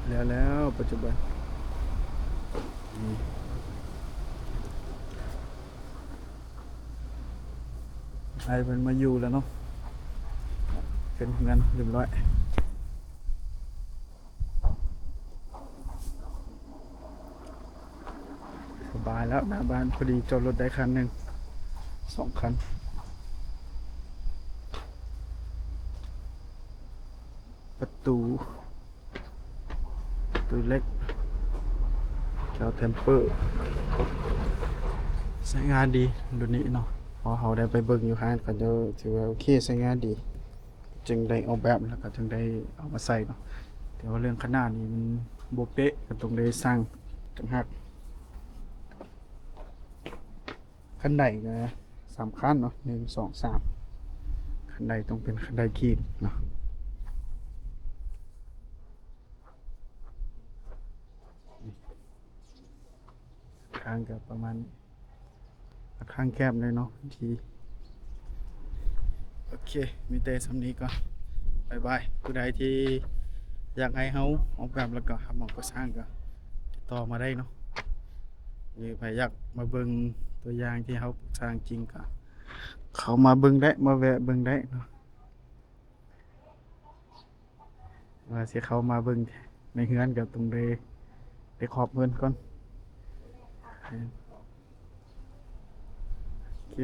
แล้วปัจจุบันนี่ไอ้เป็นมาอยู่แล้วเนาะเป็นเงินเรียบร้อยสบายแล้วหน้าบ้านพอดีจอดรถได้คันหนึ่ง2 คันประตูเล็กแถวเทมเปอร์ใช้งานดีรุ่นนี้เนาะพอเขาได้ไปเบิ่งอยู่ห้างก็จะถือว่าโอเคใช้งานดีจึงได้ออกแบบแล้วก็จึงได้เอามาใส่เนาะแต่ว่าเรื่องขนาดนี้มันโบเป๊ะก็ต้องได้สร้างต่างหากขั้นใดก็3 ขั้นเนาะ1 2 3ขั้นใดต้องเป็นขั้นใดขีดเนาะข้างก็ประมาณข้างแคบเลยเนาะทีโอเคมีแต่สำนี้ก็บายบายผู้ใดที่อยากให้เขาออกแบบแล้วก็ทำออกก็สร้างก็ติดต่อมาได้เนาะหรือใครอยากมาเบิ่งตัวอย่างที่เขาสร้างจริงก็เขามาเบิ่งได้มาแวะเบิ่งได้เนาะว่าสิเขามาเบิ่งในเฮือนกับตรงได้ขอบเงินก่อนโอเค